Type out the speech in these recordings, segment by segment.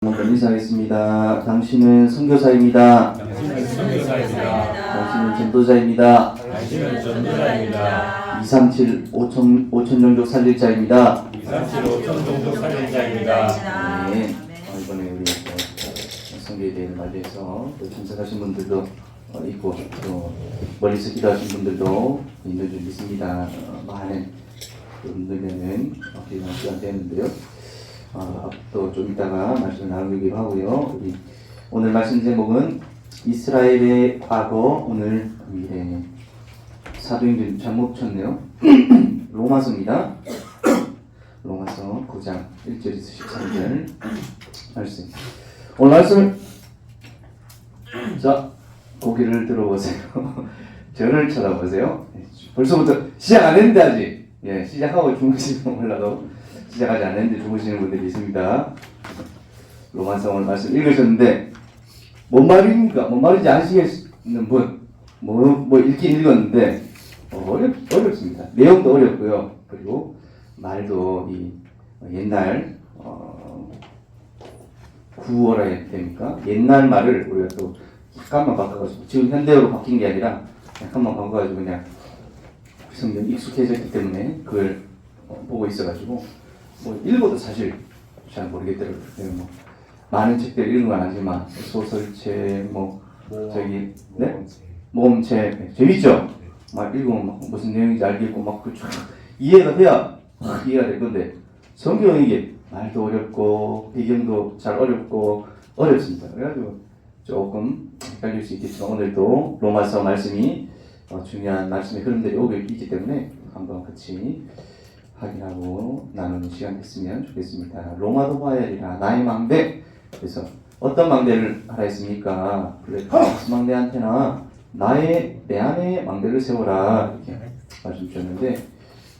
먼저 인사하겠습니다. 당신은 선교사입니다. 당신은 선교사입니다. 당신은 전도자입니다. 당신은 전도자입니다. 237 5천 종족 살릴 자입니다. 237 5천 종족 살릴 자입니다. 네. 이번에 우리 선교에 대해 맞이해서 참석하신 분들도 있고 또 멀리서 기도하신 분들도 있는 줄 믿습니다. 많은 분들에는 기도할 시간 되는데요. 또 좀 이따가 말씀을 나누기로 하고요. 우리 오늘 말씀 제목은 이스라엘의 과거, 오늘, 미래. 사도행전 잘못 쳤네요. 로마서입니다. 로마서 9장 1절에서 13절 말씀. 오늘 말씀을 자, 고개를 들어보세요. 저를 쳐다보세요. 벌써부터 시작 안 했는데 아직. 예, 시작하고 주무시면 몰라도 시작하지 않았는데 주무시는 분들이 있습니다. 로마서 오늘 말씀 읽으셨는데 뭔 말입니까? 뭔 말인지 아시겠는 분? 뭐 읽긴 읽었는데 어렵습니다. 내용도 어렵고요. 그리고 말도 이 옛날 구어라 해야 됩니까? 옛날 말을 우리가 또 약간만 바꿔가지고 지금 현대어로 바뀐 게 아니라 약간만 바꿔가지고 그냥 성경 익숙해졌기 때문에 그걸 보고 있어가지고 뭐 읽어도 사실 잘 모르겠더라고요. 뭐 많은 책들 읽은 건 아니지만 소설책 저기 네? 모험책 재밌죠? 막 읽으면 막 무슨 내용인지 알겠고 막 그 이해가 돼야 이해가 될 건데 성경은 이게 말도 어렵고 배경도 잘 어렵고 어렵습니다. 그래가지고 조금 헷갈릴 수 있겠지만 오늘도 로마서 말씀이 중요한 말씀의 흐름들이 오고 있기 때문에 한번 같이 확인하고 나누는 시간 됐으면 좋겠습니다. 로마도 봐야 하리라 나의 망대. 그래서 어떤 망대를 하라 했습니까? 블랙박스 망대한테나 내 안에 망대를 세워라 이렇게 말씀 주셨는데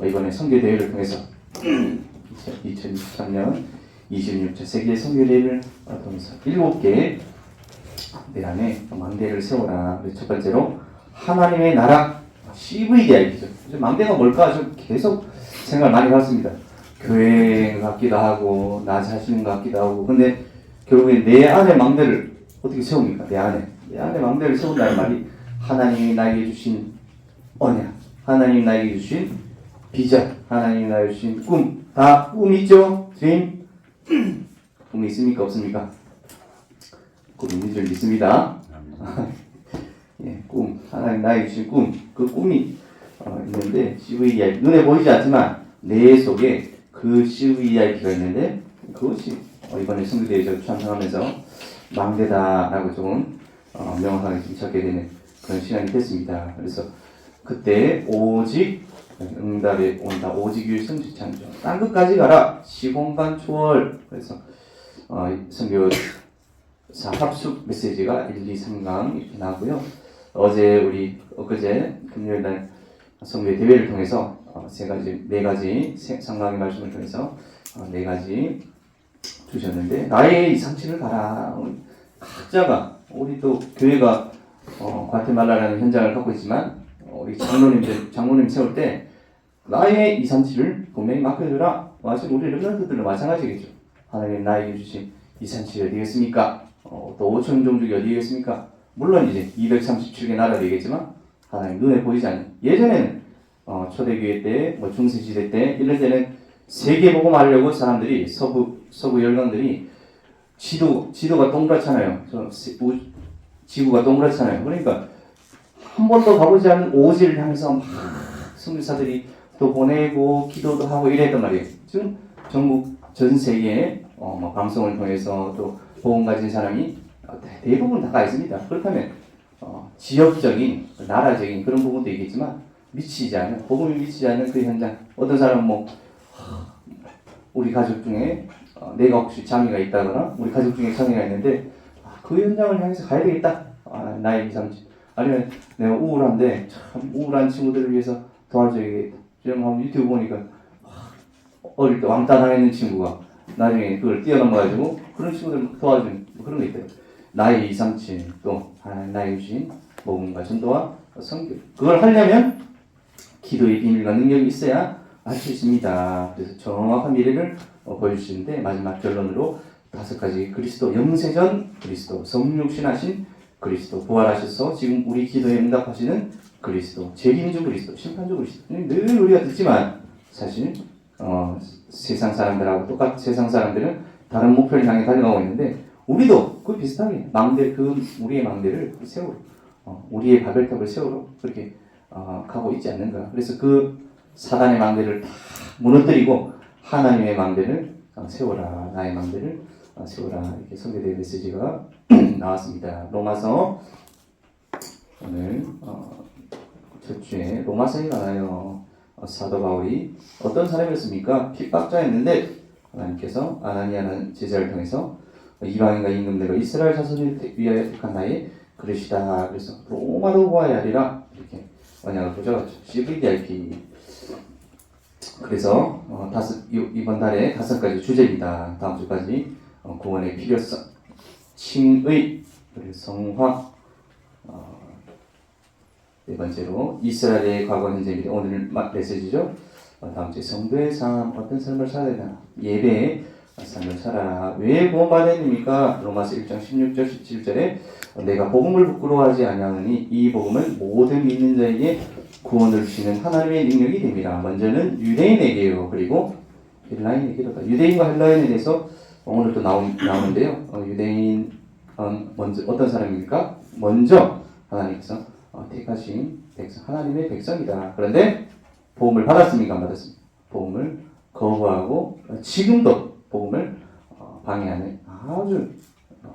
이번에 선교대회를 통해서 2023년 26차 세계 선교대회를 통해서 7개 내 안에 망대를 세워라. 첫 번째로 하나님의 나라 CVDIP죠. 망대가 뭘까 좀 계속 생각을 많이 해봤습니다. 교회 같기도 하고 나 자신 같기도 하고 근데 결국에 내 안에 망대를 어떻게 세웁니까? 내 안에 망대를 세운다는 말이 하나님이 나에게 주신 언약, 하나님이 나에게 주신 비전, 하나님이 나에게 주신 꿈, 다 꿈이죠? 드림? 꿈이 있습니까? 없습니까? 꿈이 있는 줄 믿습니다. 예, 꿈, 하나님 나에게 주신 꿈, 그 꿈이 있는데 CVIP, 눈에 보이지 않지만 내 속에 그 CVIP가 있는데 그것이 이번에 선교대회에서 참석하면서 망대다라고 좀 명확하게 좀 찾게 되는 그런 시간이 됐습니다. 그래서 그때 오직 응답에 온다. 오직 일성 지창조. 딴 끝까지 가라. 시공간 초월. 그래서 선교사 합숙 메시지가 1, 2, 3강 이렇게 나오고요. 엊그제 금요일날 선교회 대회를 통해서 네 가지 상강의 말씀을 통해서 4가지 주셨는데 나의 이상치를 가라. 각자가 우리 또 교회가 과테말라라는 현장을 갖고 있지만 우리 장로님 세울 때 나의 이상치를 분명히 맡겨주라. 마치 우리 렘넌트들도 마찬가지겠죠. 하나님 나에게 주신 이상치 어디겠습니까? 또 5천 종족이 어디겠습니까? 물론 이제 237개 나라 되겠지만 하나님 눈에 보이지 않는 예전에는 초대교회 때 중세시대 때 이런 때는 세계복음하려고 사람들이 서구 열강들이 지도가 동그랗잖아요. 지구가 동그랗잖아요. 그러니까 한 번도 가보지 않은 오지를 향해서 막 선교사들이 또 보내고 기도도 하고 이랬단 말이에요. 지금 전국 전 세계에 방송을 통해서 또 복음 가진 사람이 대부분 다 가 있습니다. 그렇다면 지역적인 나라적인 그런 부분도 있겠지만 복음이 미치지 않는 그 현장. 어떤 사람은 우리 가족 중에 내가 혹시 장애가 있다거나 우리 가족 중에 장애가 있는데 그 현장을 향해서 가야 되겠다. 나의 이상치. 아니면 내가 우울한데 참 우울한 친구들을 위해서 도와줘야겠다. 지금 한번 유튜브 보니까 어릴 때 왕따 당했는 친구가 나중에 그걸 뛰어넘어가지고 그런 친구들 도와주는 그런 거 있대요. 나의 이상치 또 나의 주신 복음과 전도와 선교. 그걸 하려면 기도의 비밀과 능력이 있어야 할 수 있습니다. 그래서 정확한 미래를 보여주시는데 마지막 결론으로 다섯 가지 그리스도, 영세전 그리스도, 성육신하신 그리스도, 부활하셔서 지금 우리 기도에 응답하시는 그리스도, 재림주 그리스도, 심판주 그리스도. 늘 우리가 듣지만 사실 세상 사람들하고 세상 사람들은 다른 목표를 향해 달려가고 있는데 우리도 그 비슷하게 우리의 망대를 세우러 우리의 바벨탑을 세우러 그렇게 가고 있지 않는가. 그래서 그 사단의 망대를 다 무너뜨리고 하나님의 망대를 세워라, 나의 망대를 세워라, 이렇게 선교대의 메시지가 나왔습니다. 로마서 오늘 첫 주에 로마서에 나와요. 사도 바울이 어떤 사람이었습니까? 핍박자였는데 하나님께서 아나니아라는 제자를 통해서 이방인과 임금들과 이스라엘 자손을 위하여 택한 나의 그릇이다. 그래서 로마로 보아야 하리라 이렇게 언약을 붙여갔죠. CVDIP. 그래서 이번 달에 5가지 주제입니다. 다음 주까지 구원의 필요성, 칭의, 그리고 성화, 네 번째로 이스라엘의 과거, 현재, 미래. 오늘 메시지죠. 다음 주에 성도의 삶, 어떤 삶을 살아야 되나? 예배의 삶을 살아라. 왜 구원받아야 됩니까? 로마서 1장 16절 17절에 내가 복음을 부끄러워하지 아니하느니 이 복음은 모든 믿는 자에게 구원을 주시는 하나님의 능력이 됩니다. 먼저는 유대인에게요. 그리고 헬라인에게로다. 유대인과 헬라인에 대해서 오늘 또 나오는데요. 유대인 먼저 어떤 사람입니까? 먼저 하나님께서 택하신 백성, 하나님의 백성이다. 그런데 복음을 받았습니까? 안 받았습니까? 복음을 거부하고 지금도 복음을 방해하는 아주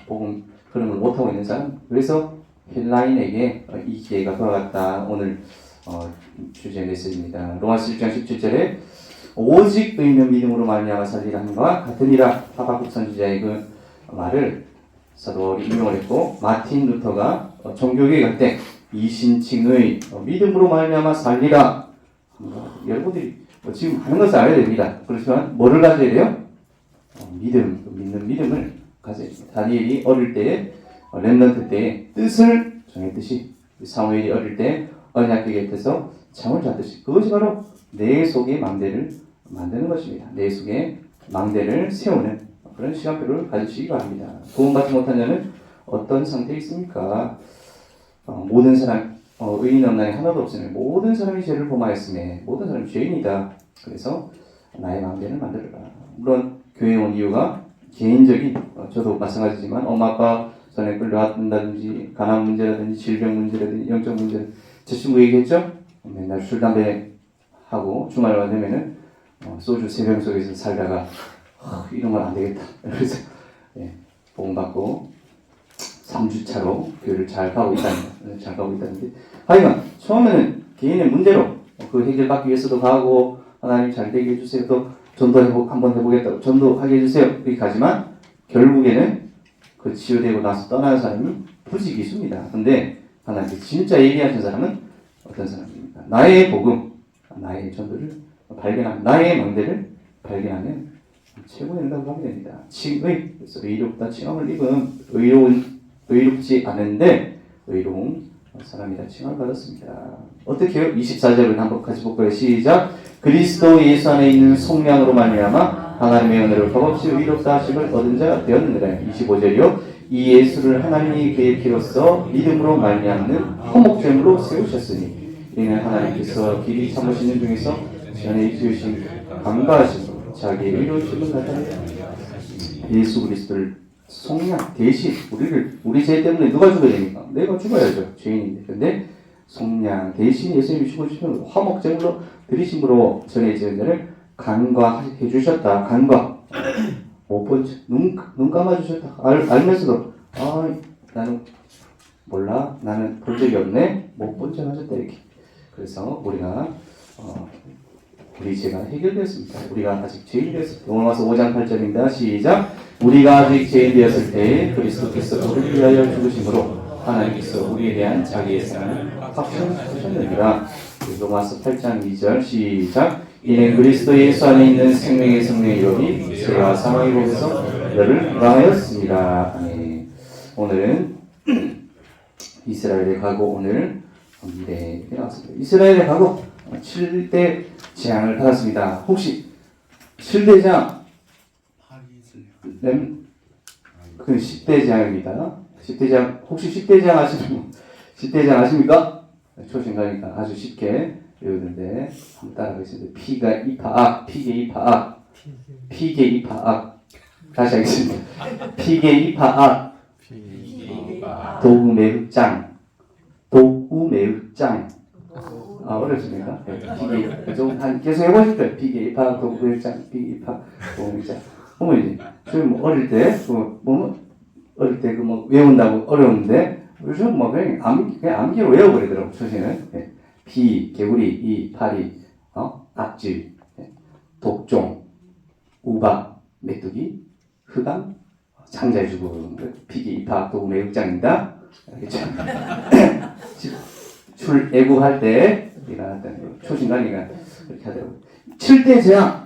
복음 그런 걸 못하고 있는 사람. 그래서 헬라인에게 이 기회가 돌아갔다. 오늘 주제 메시지입니다. 로마서 1장 17절에 오직 의인은 믿음으로 말미암아 살리라 하는 것과 같으니라. 하박국 선지자의 그 말을 사도 바울이 인용을 했고 마틴 루터가 종교개혁 할 때 이신칭의 믿음으로 말미암아 살리라. 여러분들이 지금 하는 것을 알아야 됩니다. 그렇지만 뭐를 가져야 돼요? 믿는 믿음을 가져야 됩니다. 다니엘이 어릴 때 렘넌트 때의 뜻을 정했듯이 사무엘이 어릴 때 언약궤 곁에서 잠을 잤듯이 그것이 바로 내 속의 망대를 만드는 것입니다. 내 속에 망대를 세우는 그런 시간표를 가지시기 바랍니다. 구원받지 못한 자는 어떤 상태에 있습니까? 모든 사람 의인 없나니 하나도 없으니 모든 사람이 죄를 범하였으며 모든 사람이 죄인이다. 그래서 나의 망대를 만들어라. 물론 교회에 온 이유가 개인적인 저도 마찬가지지만 엄마 아빠 전에 끌려왔다든지 가난 문제라든지 질병 문제라든지 영적 문제 제 친구 얘기했죠? 맨날 술 담배 하고 주말만 되면은 소주 3병 속에서 살다가 이런 건 안 되겠다. 그래서 복음 받고 3주차로 교회를 잘 가고 있다는데 하여간 처음에는 개인의 문제로 그 해결받기 위해서도 가고 하나님 잘 되게 해주세요. 또 전도 한번 해보겠다고 전도하게 해주세요. 이렇게 가지만 결국에는 그 치유되고 나서 떠나는 사람이 부지기수입니다. 근데 하나님께 진짜 얘기하신 사람은 어떤 사람입니까? 나의 복음, 나의 전도를 발견하는, 나의 망대를 발견하는 최고의 응답을 하게 됩니다. 칭의, 그래서 의롭다 칭함을 입은 의롭지 않은데 의로운 사람이다 칭함을 받았습니다. 어떻게 해요? 24절을 한번 같이 볼까요? 시작. 그리스도 예수 안에 있는 속량으로 말미암아 하나님의 은혜로 값없이 의롭다 하심을 얻은 자가 되었느니라. 25절이요. 이 예수를 하나님이 그의 피로써 믿음으로 말미암는 화목제물로 세우셨으니 이는 하나님께서 길이 참으시는 중에서 전에 입으신 강가하심으로 자기의 의로우심을 나타내다. 예수 그리스도를 속량 대신 우리 죄 때문에 누가 죽어야 됩니까? 내가 죽어야죠. 죄인인데. 근데 속량 대신 예수님이 죽어주시면 화목제물로 드리심으로 전에 지은 자를 간과해 주셨다. 간과 못 본 척, 눈 감아주셨다. 알면서도 나는 몰라, 나는 볼 적이 없네, 못 본 척 하셨다. 이렇게. 그래서 우리가 우리 죄가 해결되었습니다. 우리가 아직 죄인 되었을 때 로마서 5장 8절입니다. 시작. 우리가 아직 죄인 되었을 때 그리스도께서 우리를 위하여 죽으심으로 하나님께서 우리에 대한 자기의 사랑을 확증하셨느니라. 로마서 8장 2절 시작. 이는 그리스도 예수 안에 있는 생명의 성령의 이름이 죄와 사망의 법에서 너를 구하였습니다. 아멘. 오늘은 이스라엘의 과거, 오늘 미래에 나왔습니다. 이스라엘의 과거 7대 재앙을 받았습니다. 혹시 7대 재앙 그건 10대 재앙입니다. 10대 재앙, 혹시 10대 재앙 아시는 분? 10대 재앙 아십니까? 초신가니까 아주 쉽게 외우는데 한번 따라하겠습니다. 피가 이파악, 피계 이파악, 피계 이파악. 다시 하겠습니다. 피계 이파악, 도구 매흑장, 도구 매흑장. 어렵습니까? 피계 좀 계속 해보십시오. 피계 이파악, 도구 매흑장, 피계 이파악, 도구 매흑장. 어머니, 저희 뭐 어릴 때, 어릴 때 외운다고 어려운데, 요즘 그냥 암기로 외워버리더라고, 초신은. 피, 개구리, 이, 파리, 악질, 독종, 우박, 메뚜기, 흑암, 창자주고, 피기, 입학, 도구, 매극장입니다. 알겠죠? 출애굽할 때 일어났다는 거. 초신관리가 이렇게 하더라고요. 7대 재앙,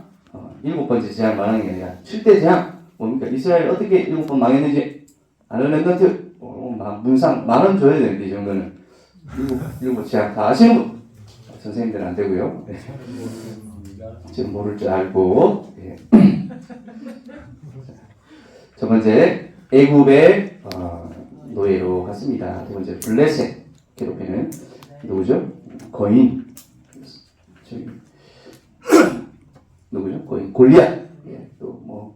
7번째 재앙 말하는 게 아니라 7대 재앙, 뭡니까? 이스라엘 어떻게 7번 망했는지 아는 랩런트 문상 만원 줘야 되는데 이 정도는 일곱 재앙 다 아시는 분 선생님들은 안 되고요. 네. 지금 모를 줄 알고. 네. 첫 번째 애굽의 노예로 갔습니다. 두 번째 블레셋 괴롭히는 누구죠? 거인. 저기 누구죠? 거인 골리앗. 예, 또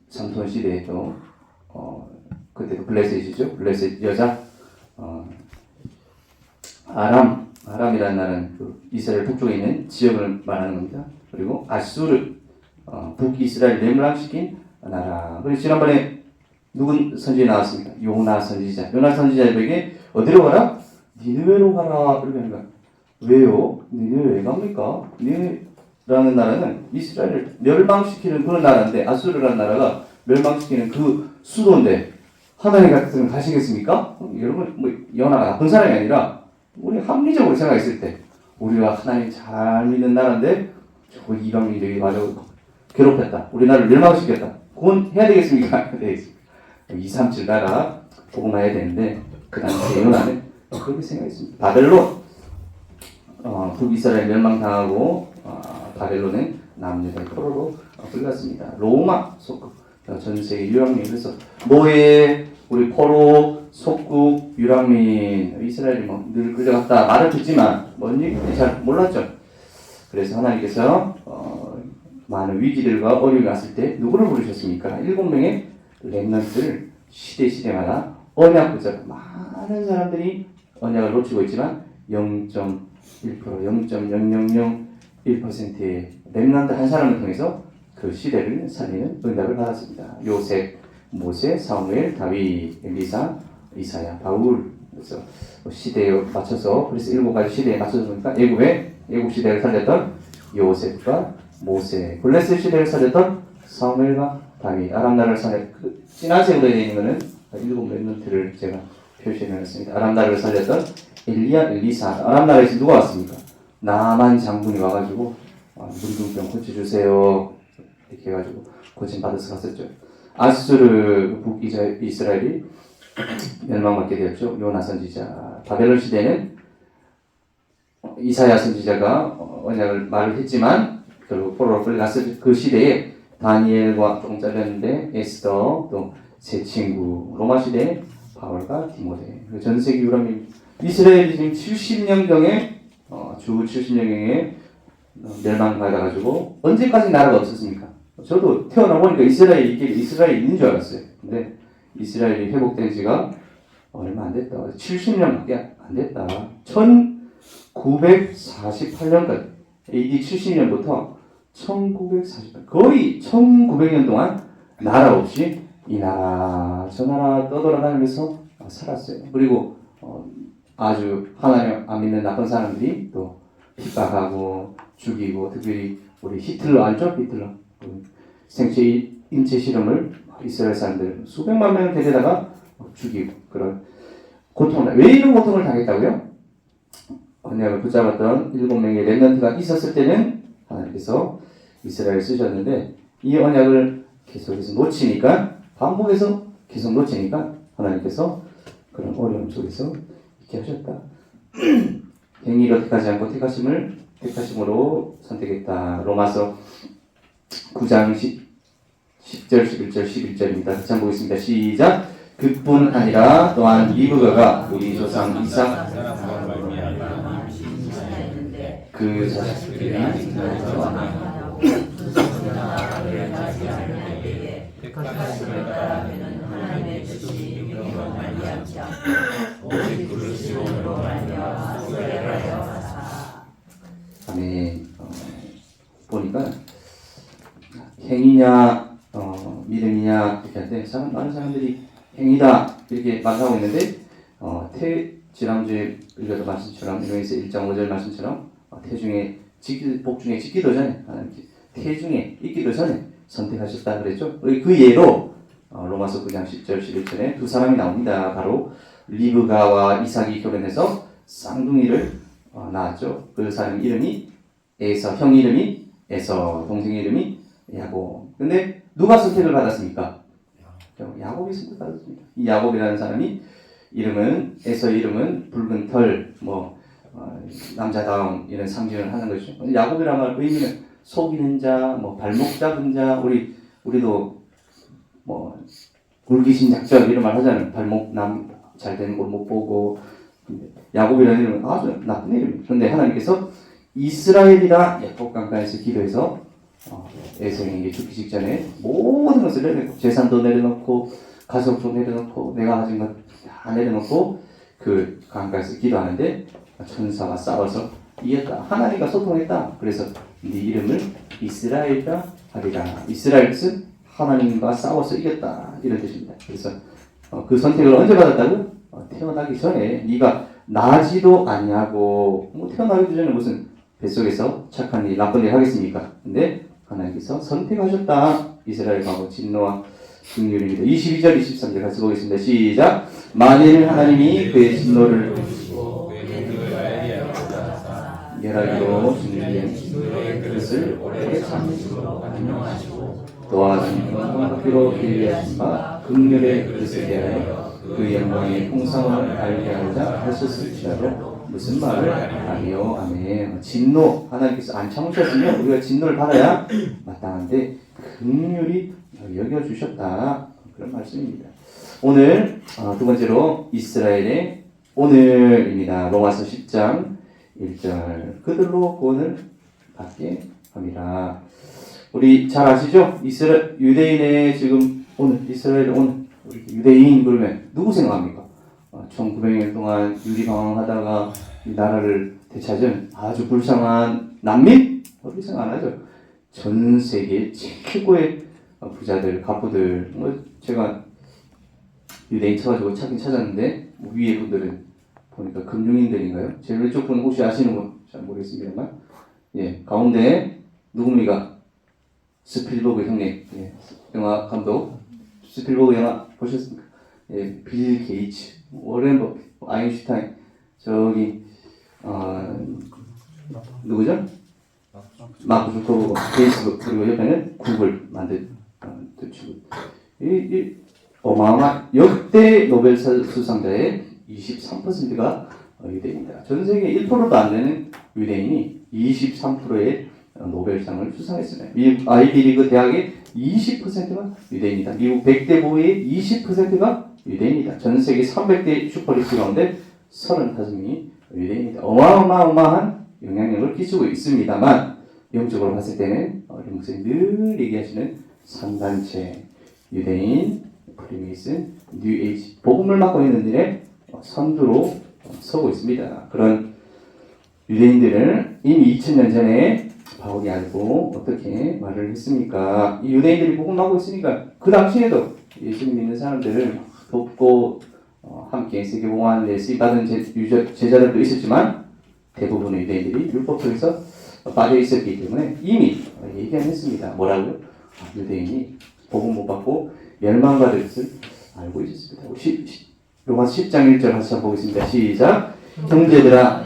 삼손 시대에 또 그때도 블레셋이죠. 블레셋 여자. 아람이라는 나라는 그 이스라엘 북쪽에 있는 지역을 말하는 겁니다. 그리고 아수르, 북이스라엘 멸망시킨 나라. 그래서 지난번에 누군 선지자 나왔습니까? 요나 선지자. 요나 선지자에게 어디로 가라? 니느웨로 가라. 이렇게 하는 거야. 왜요? 니느웨 왜 갑니까? 니느웨라는 나라는 이스라엘을 멸망시키는 그런 나라인데, 아수르라는 나라가 멸망시키는 그 수도인데 하나님 같은 가시겠습니까? 여러분 요나가 나쁜 사람이 아니라 우리 합리적으로 생각했을 때 우리가 하나님 잘 믿는 나라인데 저 이방인들이 마저 괴롭혔다. 우리나라를 멸망시켰다. 그건 해야 되겠습니까? 네. 237 나라 복음해야 되는데 그 당시에 요나는 그렇게 생각했습니다. 바벨론 북이스라엘 멸망당하고 바벨론은 남유다의 포로로 끌렸습니다. 로마 속국 전 세계 유랑민. 그래서 노예, 우리 포로, 속국, 유랑민, 이스라엘이 늘 끌려갔다 말을 듣지만 뭔 얘기인지 잘 몰랐죠. 그래서 하나님께서 많은 위기들과 어려움이 왔을 때 누구를 부르셨습니까? 7명의 렘넌트를 시대마다 언약 붙잡고 많은 사람들이 언약을 놓치고 있지만 0.1%, 0.0001%의 렘넌트 한 사람을 통해서 그 시대를 살리는 응답을 받았습니다. 요셉, 모세, 사무엘, 다윗, 엘리사, 이사야, 바울. 그래서 시대에 맞춰서 그래서 7가지 시대에 맞춰서 보니까 애굽 시대를 살렸던 요셉과 모세, 블레셋 시대를 살렸던 사무엘과 다윗, 아람 나라를 살렸 그 진화색으로 되어 있는 것은 7 렘넌트를 제가 표시해놨습니다. 아람 나라를 살렸던 엘리야, 엘리사. 아람 나라에서 누가 왔습니까? 나만 장군이 와가지고 문둥병 고쳐주세요. 이렇게 해가지고 고침받아서 갔었죠. 아수르 북이스라엘이 멸망받게 되었죠. 요나 선지자. 바벨론 시대는 이사야 선지자가 언약을 말을 했지만 결국 포로로 끌려갔을 그 시대에 다니엘과 조금 잘렸는데 에스더, 또 세 친구. 로마 시대에 바울과 디모데. 전 세계 유럽민 이스라엘이 지금 70년경에 주 70년경에 멸망받아가지고 언제까지 나라가 없었습니까? 저도 태어나보니까 이스라엘이 있는 줄 알았어요. 근데 이스라엘이 회복된 지가 얼마 안 됐다. 70년밖에 안 됐다. 1948년까지 AD 70년부터 1948 거의 1900년 동안 나라 없이 이 나라 저 나라 떠돌아다니면서 살았어요. 그리고 아주 하나님 안 믿는 나쁜 사람들이 또 핍박하고 죽이고, 특별히 우리 히틀러 알죠? 히틀러 생체 인체 실험을 이스라엘 사람들 수백만 명을 데려다가 죽이고 그런 고통을. 왜 이런 고통을 당했다고요? 언약을 붙잡았던 7명의 렘넌트가 있었을 때는 하나님께서 이스라엘을 쓰셨는데 이 언약을 계속해서 놓치니까, 반복해서 계속 놓치니까 하나님께서 그런 어려움 속에서 있게 하셨다. 행위로 택하지 않고 택하심으로 선택했다. 로마서 9장 10절, 11절, 11절입니다. 같이 한번 보겠습니다. 시작. 그뿐 아니라 또한 리브가가 우리 조상 이삭 그 자식들이 아멘. 보니까 행위냐 믿음이냐 이렇게 할때 많은 사람들이 행위다 이렇게 말하고 있는데 지난주에 읽어서 말씀처럼 이명에서 1장 5절 말씀처럼 태중에 복중에 짓기도 전에 태중에 있기도 전에 선택하셨다 그랬죠. 그 예로 로마서 9장 10절 11절에 두 사람이 나옵니다. 바로 리브가와 이삭이 결혼해서 쌍둥이를 낳았죠. 그 사람 이름이 에서, 형 이름이 에서, 동생 이름이 야곱. 근데 누가 선택을 받았습니까? 야곱이 선택받았습니다. 이 야곱이라는 사람이 에서 이름은 붉은 털, 남자다움 이런 상징을 하는 것이죠. 야곱이란 말 의미는 속이는 자, 발목 잡은 자, 우리도 굴기신 작전 이런 말 하잖아요. 발목 잘 되는 걸 못 보고. 야곱이라는 이름은 아주 나쁜 이름이에요. 그런데 하나님께서 이스라엘이라 야곱 강가에서 기도해서 에서에게 죽기 직전에 모든 것을 내려놓고 재산도 내려놓고 가족도 내려놓고 내가 가진 것 다 내려놓고 그 강가에서 기도하는데 천사가 싸워서 이겼다. 하나님과 소통했다. 그래서 네 이름을 이스라엘이라 하리라. 이스라엘 뜻은 하나님과 싸워서 이겼다 이런 뜻입니다. 그래서 그 선택을 언제 받았다고? 태어나기 전에 네가 나지도 아니하고 태어나기도 전에 무슨 뱃속에서 착한 일 나쁜 일 하겠습니까? 근데 하나님께서 선택하셨다. 이스라엘 과거 진노와 긍휼입니다. 22절 23절 같이 보겠습니다. 시작. 만일 하나님이 그의 진노를 열하기로 준비된 그릇을 오래 참으시고 도와주시고 영광으로 빌리하신 바 긍휼의 그릇에 대하여 그 영광의 풍성을 알게 하자 하셨을지라도 무슨 말을 하리요. 아멘. 진노 하나님께서 안 참으셨으면 우리가 진노를 받아야 마땅한데 긍휼히 여겨주셨다. 그런 말씀입니다. 오늘 두 번째로 이스라엘의 오늘입니다. 로마서 10장 1절 그들로 구원을 받게 합니다. 우리 잘 아시죠? 유대인의 지금 오늘 이스라엘 오늘 유대인 그러면 누구 생각합니까? 1900년 동안 유리방황하다가 이 나라를 되찾은 아주 불쌍한 난민? 그렇게 생각 안 하죠. 전 세계 최고의 부자들, 갑부들. 제가 유대인 쳐가지고 찾긴 찾았는데 위에 분들은 보니까 금융인들인가요? 제 왼쪽 분 혹시 아시는 분? 잘 모르겠습니다만 예, 가운데 누굽니까? 스필버그 형님, 예, 영화 감독. 스필버그 영화 보셨습니까? 예, 빌 게이츠, 워렌 버핏, 아인슈타인, 저기 누구죠? 마크 주커버그, 페이스북, 그리고 옆에는 구글 만든 친구. 이 어마어마한 역대 노벨 수상자의 23%가 유대인입니다. 전 세계 1%도 안 되는 유대인이 23%의 노벨상을 수상했습니다. 미국 아이비리그 대학의 20%가 유대인이다. 미국 100대 부의 20%가 유대인이다. 전 세계 300대 슈퍼리치 가운데 35명이 유대인이다. 어마어마한 영향력을 끼치고 있습니다만 영적으로 봤을 때는 우리 목사님 늘 얘기하시는 3단체 유대인, 프리메이슨, 뉴에이지 복음을 맡고 있는 일에 선두로 서고 있습니다. 그런 유대인들을 이미 2000년 전에 바울이 알고 어떻게 말을 했습니까? 이 유대인들이 복음 맡고 있으니까 그 당시에도 예수님 믿는 사람들을 돕고 함께 세계복음하는 데 쓰임받은 제자들도 있었지만 대부분의 유대인들이 율법 속에서 빠져 있었기 때문에 이미 얘기했습니다. 뭐라고요? 유대인이 복음 못 받고 멸망받을 것을 알고 있었습니다. 로마서 10장 1절 같이 한번 보겠습니다. 시작. 형제들아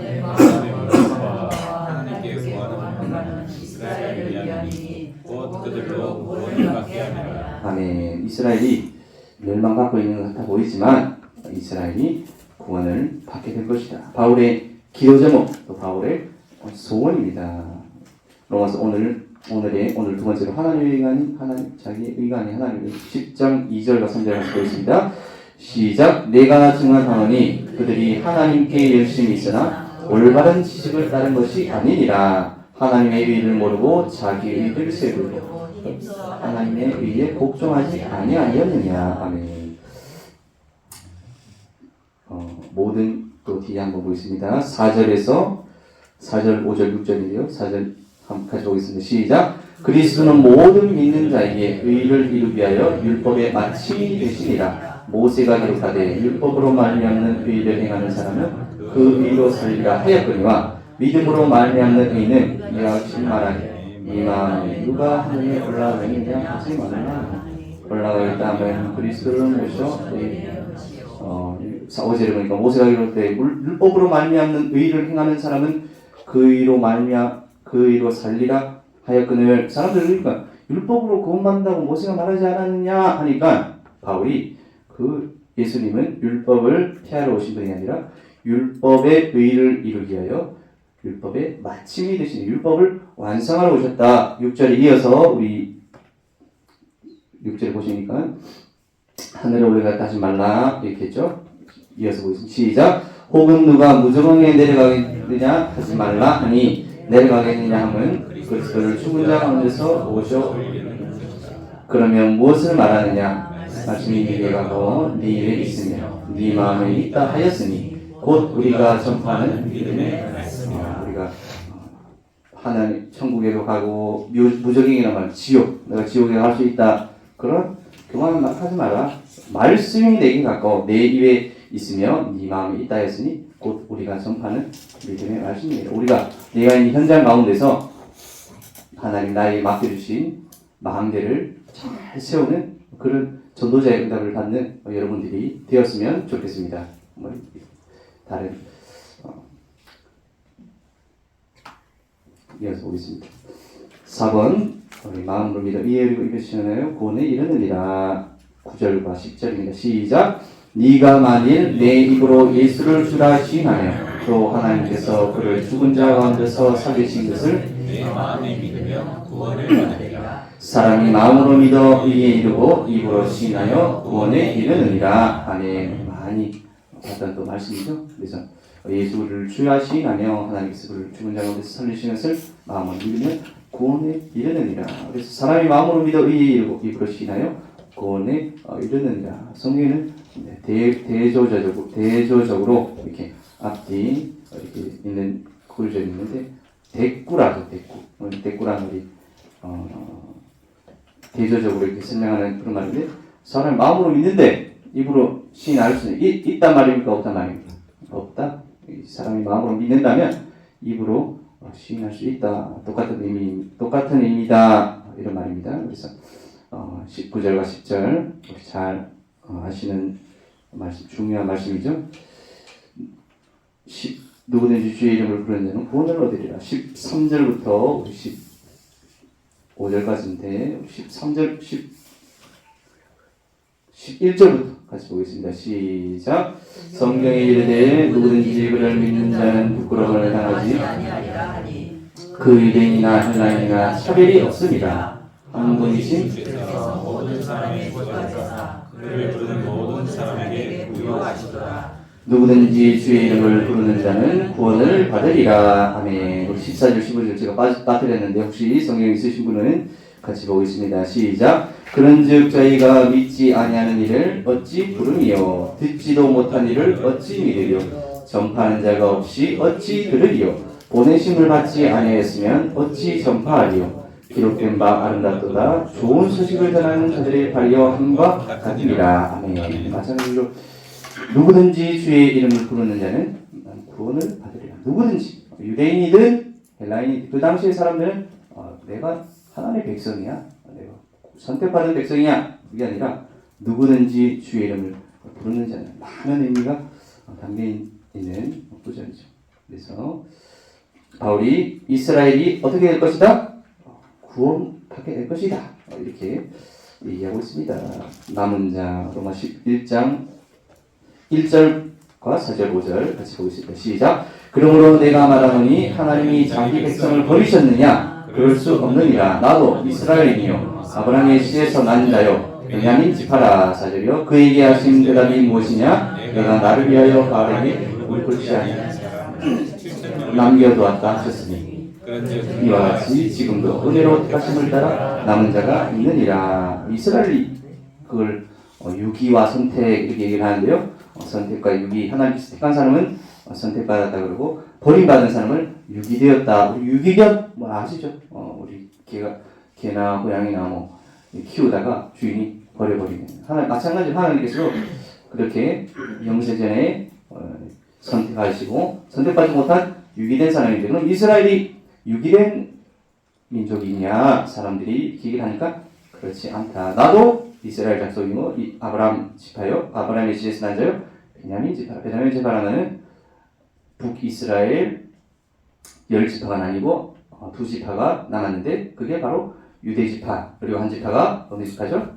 아멘. 이스라엘이 멸망받고 있는 것 같아 보이지만 이스라엘이 구원을 받게 될 것이다. 바울의 기도 제목 또 바울의 소원입니다. 로마서 오늘 오늘 두 번째로 자기 의관이 하나님의 10장 2절과 3절을 보겠습니다. 시작. 내가 증언하노니 그들이 하나님께 열심히 있으나 올바른 지식을 따른 것이 아니니라. 하나님의 의를 모르고 자기 의를 세우고 하나님의 의에 복종하지 아니하였느냐. 아멘. 모든 또 뒤에 한번 보겠습니다. 4절, 5절, 6절인데요. 4절 한번 같이 보겠습니다. 시작. 그리스도는 모든 믿는 자에게 의를 이루기 위하여 율법의 마침이 되시니라. 모세가 기록하되 율법으로 말미암는 의를 행하는 사람은 그 의로 살리라 하였거니와 믿음으로 말미암는 의는 이와 같이 말하니 이 마음에 누가 하늘에 올라가느냐 하지 말라. 올라가겠다 하면 그리스도를 모셔 5절에 보니까 모세가 기록되 율법으로 말미암는 의를 행하는 사람은 그 의로 살리라 하였거늘. 사람들이 그러니까 율법으로 구원받는다고 모세가 말하지 않았느냐 하니까 바울이 예수님은 율법을 폐하러 오신 분이 아니라 율법의 의를 이루기 위하여 율법의 마침이 되신 율법을 완성하러 오셨다. 6절에 이어서 우리 6절에 보시니까 하늘에 올라갔다 하지 말라 이렇게 했죠. 이어서 보겠습니다. 시작. 혹은 누가 무저방에 내려가겠느냐 하지 말라 하니 내려가겠느냐 하면 그리스도를 죽은 자 가운데서 오셔. 그러면 무엇을 말하느냐? 말씀이 네게 가고 네 입에 있으며 네 마음에 있다 하였으니 곧 우리가 전파하는 믿음의 우리가 하나님 천국에도 가고 무적행이란 말 지옥 내가 지옥에 갈 수 있다. 그런 그만 하지 마라. 말씀이 내게 가까워 내 입에 있으며 네 마음에 있다 했으니 곧 우리가 전파하는 믿음의 말씀입니다. 우리가 내가 있는 현장 가운데서 하나님 나에게 맡겨주신 마음대를 잘 세우는 그런 전도자의 응답을 받는 여러분들이 되었으면 좋겠습니다. 다른 이어서 보겠습니다. 4번 우리 마음으로 믿어 이해를 이루시나요? 구원에 이르느니라. 9절과 10절입니다. 시작. 네가 만일 내 입으로 예수를 주라 시인하며 또 하나님께서 그를 죽은 자 가운데서 살리신 것을 내 마음에 믿으며 구원을 받으리라. 사람이 마음으로 믿어 의에 이르고 입으로 시인하여 구원에 이르느니라. 아멘. 많이 봤던 또 말씀이죠. 그래서 예수를 주야 시인하며 하나님께서 그를 죽은 자 가운데서 살리신 것을 마음으로 믿으면 구원에 이르느니라. 그래서 사람이 마음으로 믿어 의에 이르고 입으로 시인하여 구원에 이르느니라. 성경에는 대조적으로 이렇게 앞뒤 이렇게 있는 구절이 있는데 대꾸라죠. 대꾸라는 우리 대조적으로 이렇게 설명하는 그런 말인데 사람이 마음으로 믿는데 입으로 시인할 수는 있단 말입니까? 없단 말입니까? 없다. 사람이 마음으로 믿는다면 입으로 시인할 수 있다. 똑같은 의미다. 이런 말입니다. 그래서 19절과 10절 잘 아시는 말씀, 중요한 말씀이죠. 누구든지 주의 이름을 부르는 자는 구원을 얻으리라. 13절부터 15절까지인데 13절, 11절부터 같이 보겠습니다. 시작. 성경에 이르되 누구든지 그를 믿는 자는 부끄러움을 당하지 그 유대인이나 헬라인이나 차별이 없습니다. 한 분이신 주께서 모든 사람의 구원하사 그를 부르는 모든 사람에게 부여하시더라. 누구든지 주의 이름을 부르는 자는 구원을 받으리라. 아멘. 14절 15절 제가 빠뜨렸는데 혹시 성경 있으신 분은 같이 보겠습니다. 시작. 그런즉 저희가 믿지 아니하는 이를 어찌 부르리요? 듣지도 못한 이를 어찌 믿으리요? 전파하는 자가 없이 어찌 들으리요? 보내심을 받지 아니하였으면 어찌 전파하리요? 기록된 바 아름답도다. 좋은 소식을 전하는 자들의 발이여 함과 같으니라. 아멘. 마찬가지로 누구든지 주의 이름을 부르는 자는 구원을 받으리라. 누구든지 유대인이든 헬라인이든 그 당시의 사람들은 내가 하나님의 백성이야, 내가 선택받은 백성이야 그게 아니라 누구든지 주의 이름을 부르는 자는 많은 의미가 담겨 있는 구절이죠. 그래서 바울이 이스라엘이 어떻게 될 것이다? 구원받게 될 것이다. 이렇게 얘기하고 있습니다. 남은 자 로마 11장 1절과 4절 5절 같이 보겠습니다. 시작. 그러므로 내가 말하노니 하나님이 자기 백성을 버리셨느냐? 그럴 수 없느니라. 나도 이스라엘이요 아브라함의 씨에서 난 자요 베냐민 지파라. 4절이요. 그에게 하신 대답이 무엇이냐? 내가 나를 위하여 바알에게 물불지 아니하냐 남겨두었다 하셨으니 이와 같이 지금도 은혜로 택하심을 따라 남은 자가 있느니라. 이스라엘이 그걸 유기와 선택 이렇게 얘기를 하는데요. 선택과 유기, 하나님께서 택한 사람은 선택받았다 그러고 버림받은 사람은 유기되었다. 우리 유기견 뭐 아시죠? 우리 개나 고양이나 뭐 키우다가 주인이 버려버리는 하나님 마찬가지로 하나님께서 그렇게 영세전에 선택하시고 선택받지 못한 유기된 사람인데 그럼 이스라엘이 유기된 민족이냐 사람들이 얘기를 하니까 그렇지 않다. 나도 이스라엘 족속이고 아브라함 지파요 아브라함의 씨에서 난 자요 베냐민 지파. 베냐민 지파라는 북이스라엘 10지파가 나뉘고 2지파가 남았는데 그게 바로 유대 지파. 그리고 한 지파가 어느 지파죠?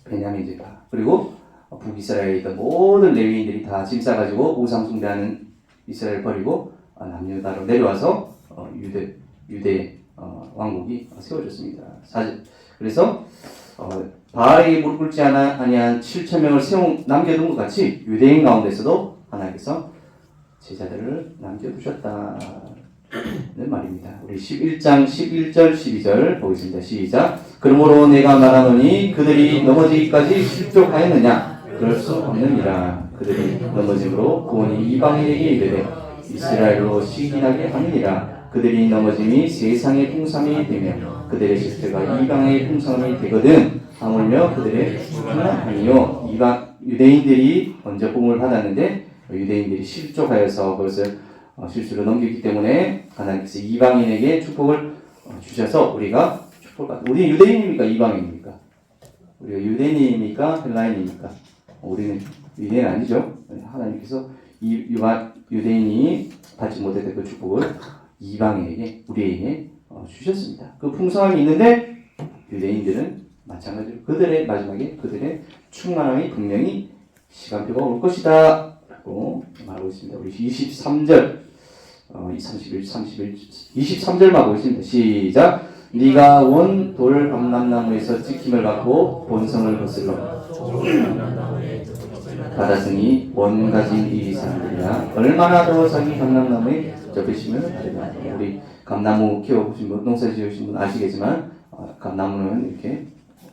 베냐민 지파. 그리고 북이스라엘에 있던 모든 레위인들이 다 짐 싸가지고 우상 숭배하는 이스라엘 버리고 남유다로 내려와서 유대 왕국이 세워졌습니다. 그래서 바알에게 무릎 꿇지 아니한 7,000명을 남겨둔 것 같이 유대인 가운데서도 하나님께서 제자들을 남겨두셨다는 말입니다. 우리 11장 11절 12절 보겠습니다. 시작. 그러므로 내가 말하노니 그들이 넘어지기까지 실족하였느냐? 그럴 수 없느니라. 그들이 넘어짐으로 구원이 이방인에게 이르되 이스라엘로 시기나게 하느니라. 그들이 넘어짐이 세상의 풍성이 되며 그들의 실패가 이방의 풍성이 되거든. 하물며 그들의 하나 아니요 유대인들이 먼저 복음을 받았는데 유대인들이 실족하여서 그것을 실수로 넘겼기 때문에 하나님께서 이방인에게 축복을 주셔서 우리가 축복받. 우리 유대인입니까? 이방인입니까? 우리가 유대인입니까? 헬라인입니까? 우리는 유대인 아니죠. 하나님께서 유대인이 받지 못했던 그 축복을 이방인에게 우리에게 주셨습니다. 그 풍성함이 있는데 유대인들은 마찬가지로 그들의 마지막에 그들의 충만함이 분명히 시간표가 올 것이다 라고 말하고 있습니다. 우리 23절 23절만 보겠습니다. 시작. 네가 원 돌 감람나무에서 찍힘을 받고 본성을 거슬러 받았으니 원 가진 이 사람들이야 얼마나 더 자기 감람나무에 접으시면 되나. 우리 감나무 키워보신 분, 농사 지으신 분 아시겠지만 감나무는 이렇게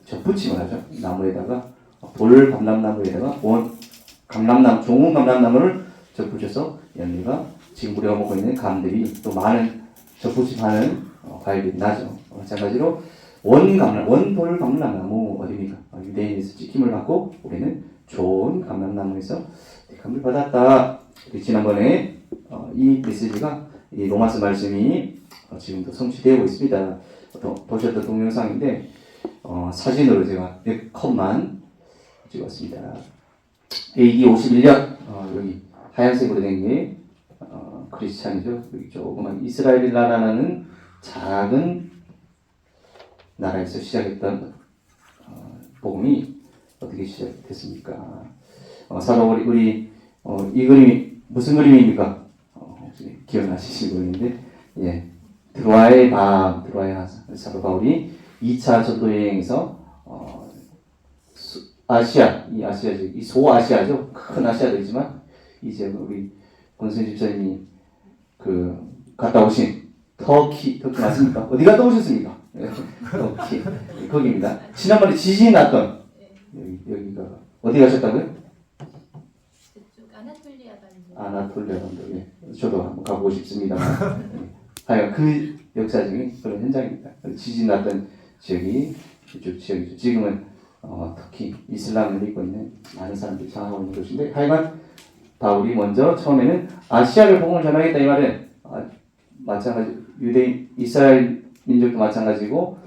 접붙임을 하죠. 나무에다가 돌 감람나무에다가 감람나무, 좋은 감람나무를 접붙여서 열매가 지금 우리가 먹고 있는 감들이 또 많은 접붙임하는 과일이 나죠. 마찬가지로 원돌 감람나무 어디입니까? 유대인에서 찍힘을 받고 우리는 좋은 감람나무에서 택함을 받았다. 지난번에 이 메시지가 이 로마서 말씀이 지금도 성취되고 있습니다. 보셨던 동영상인데 사진으로 제가 몇 컷만 찍었습니다. AD 51년 여기 하얀색으로 된 게 크리스찬이죠. 여기 조그만 이스라엘 나라라는 작은 나라에서 시작했던 복음이 어떻게 시작됐습니까? 사도 우리 이 그림이 무슨 그림입니까? 혹시 기억나시는 그림인데, 예, 드로아의 밤, 드로아의 사도 바울이 2차 전도 여행에서 아시아, 이 소아시아죠. 큰 아시아도 있지만 이제 우리 권순 집사님이 갔다 오신 터키 맞습니까? 어디 갔다 오셨습니까? 터키 거기입니다. 지난번에 지진이 났던 여기가 어디 가셨다고요? 아나톨리아 반도. 예. 저도 한번 가보고 싶습니다만 하여 그 역사적인 그런 현장입니다. 지진 났던 지역이 이쪽 지역이죠. 지금은 특히 이슬람을 믿고 있는 많은 사람들이 장하고 있는 곳인데 하여간 바울이 먼저 처음에는 아시아를 복음을 전하겠다 이 말은 마찬가지 유대인 이스라엘 민족도 마찬가지고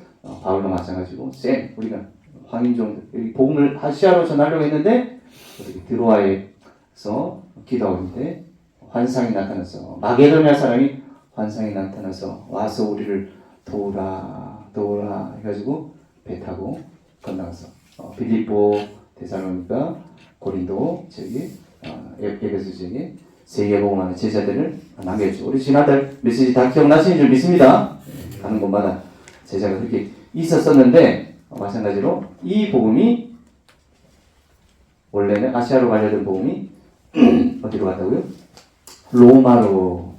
바울도 마찬가지고 우리가 황인종들 여기 복음을 아시아로 전하려고 했는데 드로아에서 기도하고 있는데 환상이 나타나서 마게도냐 사람이 환상이 나타나서 와서 우리를 도우라 해가지고 배 타고 건너가서 빌립보, 데살로니가, 고린도 저기 에베소 지역에 세계복음하는 제자들을 남겨주고 우리 지난달 메시지 다 기억나시는 줄 믿습니다. 가는 곳마다 제자가 그렇게 있었었는데 마찬가지로 이 복음이 원래는 아시아로 가려던 복음이 어디로 갔다고요? 로마로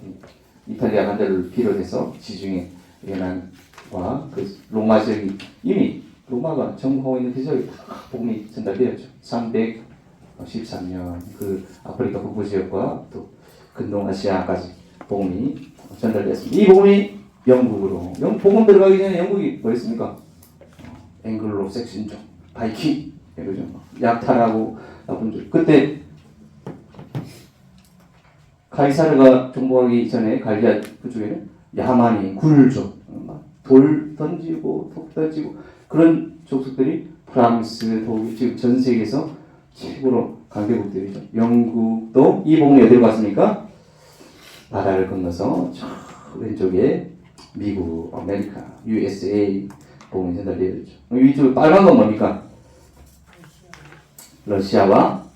이탈리아 반대를 비롯해서 지중해 연안과 그 로마 지역이 이미 로마가 정복하고 있는 그 지역에 다 복음이 전달되었죠. 313년 그 아프리카 북부 지역과 또 근동아시아까지 복음이 전달되었습니다. 이 복음이 영국으로 복음 들어가기 전에 영국이 뭐였습니까? 앵글로 섹신족, 바이킹, 그죠? 약탈하고 나쁜 족. 그때 카이사르가 정복하기 전에 갈리아 그쪽에는 야만이 굴족, 돌 던지고 톱 던지고 그런 족속들이 프랑스, 독일, 지금 전 세계에서 최고로 강대국들이죠. 영국도 이 복음이 어디로 갔습니까? 바다를 건너서 저 왼쪽에 미국, 아메리카, USA 복음이 전달되었죠. 이쪽 빨간 건 뭡니까? 러시아와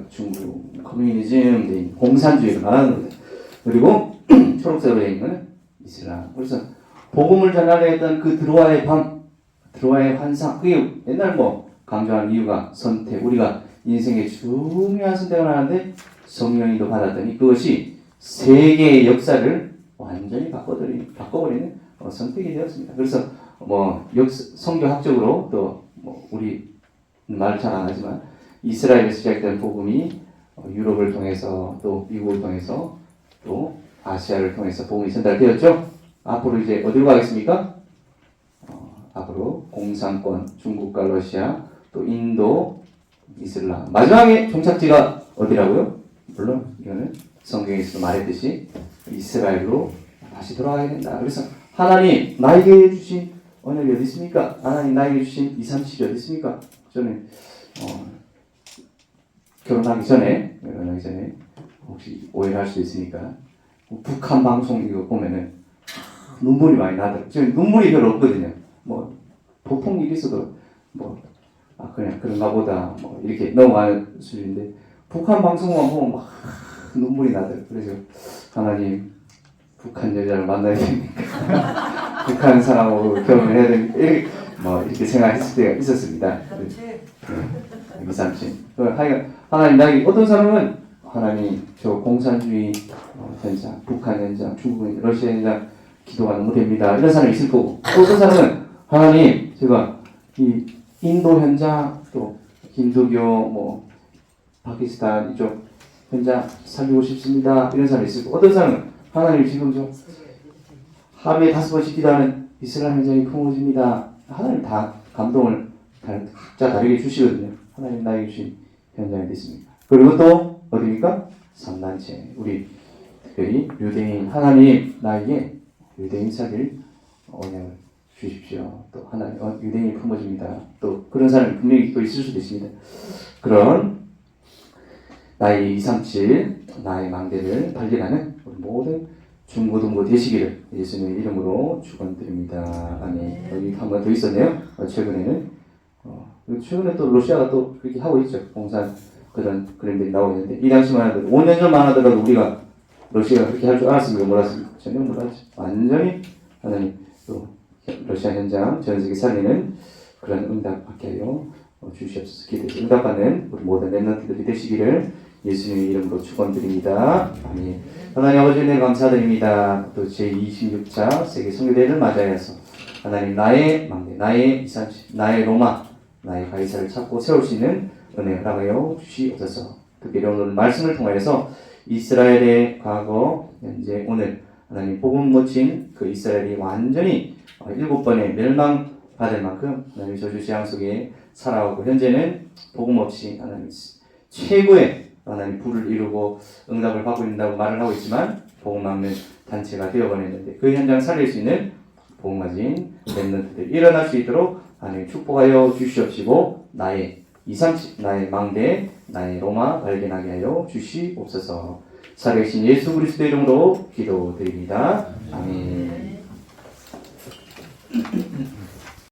중국 커뮤니즘 공산주의를 말하는 거죠. 그리고 초록색으로 되어 있는 이슬람. 그래서 복음을 전하려 했던 그 드로아의 밤, 드로아의 환상. 그게 옛날 강조한 이유가 선택. 우리가 인생의 중요한 선택을 하는데 성령님도 받았더니 그것이 세계의 역사를 완전히 바꿔버리는 선택이 되었습니다. 그래서 성경학적으로 또 우리 말을 잘 안 하지만 이스라엘에서 시작된 복음이 유럽을 통해서 또 미국을 통해서 또 아시아를 통해서 복음이 전달되었죠. 앞으로 이제 어디로 가겠습니까? 앞으로 공산권, 중국과 러시아, 또 인도, 이슬람. 마지막에 종착지가 어디라고요? 물론 이거는 성경에서 말했듯이 이스라엘로 다시 돌아가야 된다. 그래서 하나님 나에게 주신 언약이 어디 있습니까? 하나님 나에게 주신 2, 3, 7이 어디 있습니까? 저는 결혼하기 전에 혹시 오해를 할 수 있으니까 북한 방송 이거 보면은 눈물이 많이 나더라고요. 지금 눈물이 별로 없거든요. 보통 일이 있어도 그냥 그런가 보다 이렇게 넘어가는 수준인데 북한 방송만 보면 막 눈물이 나더라고요. 그래서 하나님 북한 여자를 만나야 됩니까? 북한 사람하고 결혼을 해야 됩니까? 이렇게 생각했을 때가 있었습니다. 미삼신. 하나님 나에게 어떤 사람은 하나님 저 공산주의 현장, 북한 현장, 중국 러시아 현장 기도가 너무 됩니다. 이런 사람이 있을 거고 또 어떤 사람은 하나님 제가 이 인도 현장 또 힌두교 파키스탄 이쪽 현장 살리고 싶습니다. 이런 사람이 있을 거고 어떤 사람은 하나님 지금 저 하루에 5번씩 기도하는 이슬람 현장이 품어집니다. 하나님 다 감동을 각자 다르게 주시거든요. 하나님 나에게 주신 현장이 있습니다. 그리고 또 어디입니까? 3단체 우리 특별히 유대인 하나님 나에게 유대인 살릴 언약을 주십시오. 또 하나님 유대인이 품어집니다. 또 그런 사람이 분명히 또 있을 수도 있습니다. 그런 나의 237 나의 망대를 발견하는 우리 모든 중고등부 되시기를 예수님의 이름으로 축원드립니다. 아멘. 여기 한 번 더 있었네요. 최근에 또 러시아가 또 그렇게 하고 있죠. 공산 그런 그림들이 나오고 있는데 이 당시만 하더라도 5년 전만 하더라도 우리가 러시아가 그렇게 할 줄 알았습니까? 몰랐습니까? 전혀 몰랐죠. 완전히 하나님 또 러시아 현장 전 세계 살리는 그런 응답 받게 하여 주시옵소서. 기도해서 응답받는 우리 모든 렘넌트들이 되시기를 예수님의 이름으로 축원드립니다. 아멘. 하나님 아버지 은혜 감사드립니다. 또 제26차 세계 선교대회를 맞이하여서 하나님 나의 막내, 나의 이산시, 나의 로마, 나의 가이사를 찾고 세울 수 있는 은혜 허락하여 주시옵소서. 특별히 오늘 말씀을 통하여서 이스라엘의 과거, 현재, 오늘 하나님 복음 모친 그 이스라엘이 완전히 7번의 멸망받을 만큼 하나님 저주 재앙 속에 살아오고 현재는 복음 없이 하나님 최고의 하나님 부를 이루고 응답을 받고 있다고 말을 하고 있지만 복음 없는 단체가 되어버렸는데 그 현장 살릴 수 있는 복음 가진 렘넌트들 일어날 수 있도록 하나님 축복하여 주시옵시고 나의 237 나의 망대 나의 로마 발견하게 하여 주시옵소서. 살아계신 예수 그리스도 이름으로 기도드립니다. 아멘.